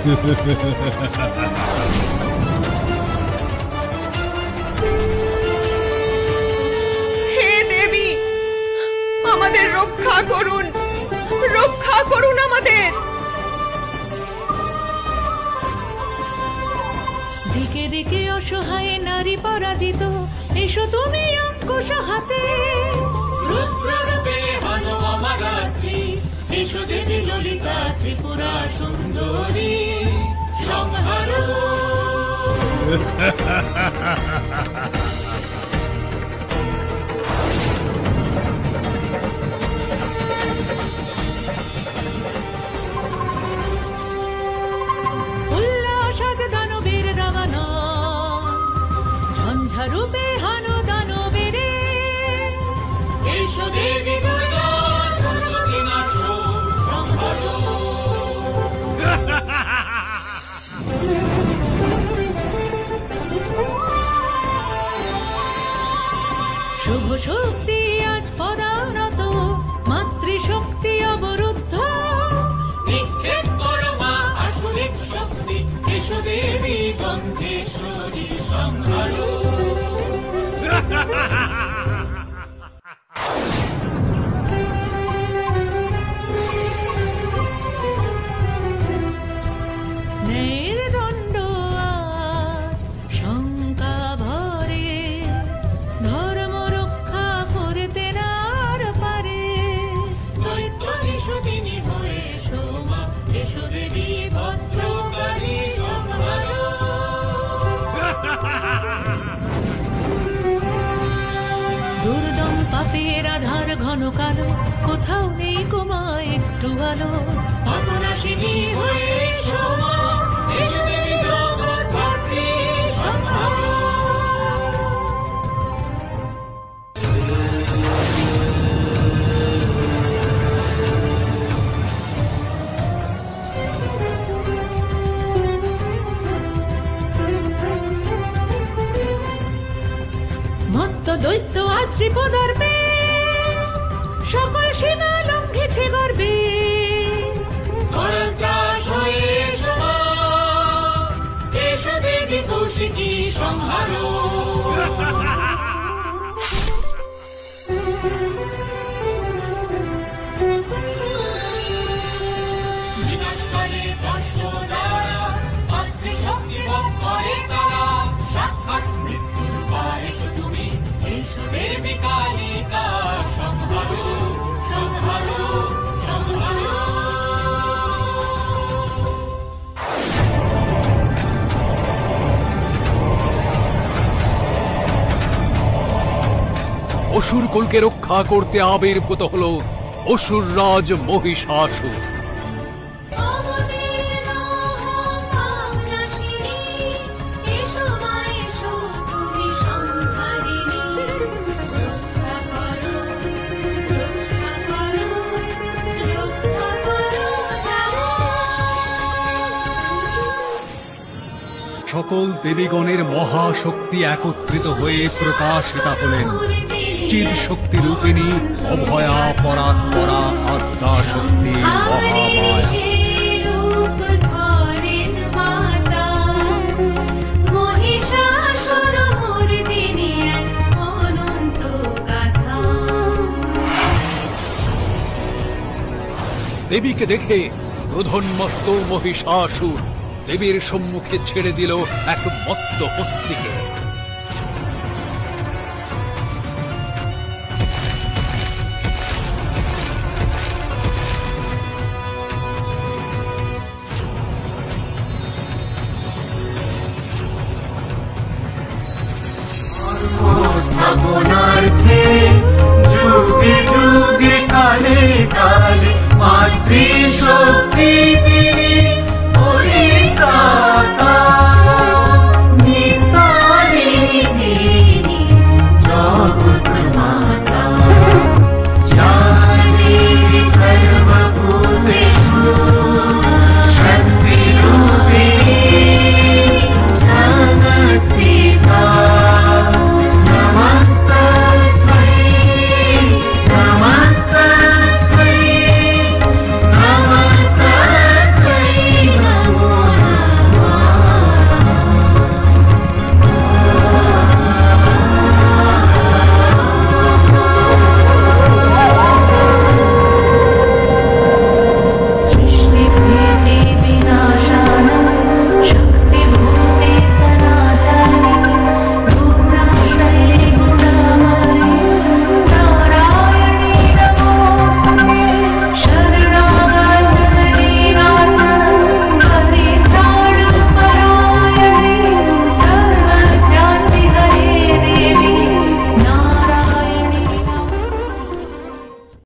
হে দেবী, আমাদের রক্ষা করুন, রক্ষা করুন আমাদের। দিকে দিকে অসহায় নারী পরাজিত, এসো তুমি অঙ্কুশ হাতে। রুদ্ররূপে হনো অমরাত্রি, এসো দেবী ললিতা ত্রিপুরা সুন্দরী সংহারো। রূপে হানো দানবেরে, এসো দেবী দুর্গা দুর্গতি নাশো সংহারো। শুভ শক্তি আজ পরানত, মাতৃশক্তি অবরুদ্ধ। নিক্ষেপ করো মা আসরিক শক্তি, এসো দেবী গন্ধেশ্বরী সংহারো। নির্দণ্ড আজ শঙ্কা ভরে, ধর্ম রক্ষা করতে নার পারে। দৈত্য নিশোদিনী হয়ে সোমা, এসো দেবী ভদ্রকালী সংহারো। দুর্দম পাপের আধার ঘন কালো, কোথাও নেই কোমা একটু আলো। অপনাশিনী হয়ে সোমা, এসো দেবী জগদ্ধাত্রী সংহারো। মত্ত দৈত্য আজ ত্রিপদর্পে, সকল সীমা লঙ্ঘিছে গর্বে। এসো দেবী কৌশিকী সংহারো। বিনাশকালে ধ্বংস যারা, মাতৃশক্তি ভোগ করে তারা। সাক্ষাৎ মৃত্যুর পর এসো তুমি, এসো দেবী কালিকা সংহারো সংহারো সংহারো। অসুর কুলকে রক্ষা করতে আবির্ভূত হলো অসুর রাজ মহিষাসুর। সকল দেবীগণের মহাশক্তি একত্রিত হয়ে প্রকাশিতা হলেন চিদ শক্তি রূপিণী অভয়া পরাৎপরা আদ্যা শক্তি মহামায়া। দেবীকে দেখে ক্রোধোন্মত্ত মহিষাসুর দেবীর সম্মুখে ছেড়ে দিল এক মত্ত হস্তিকে।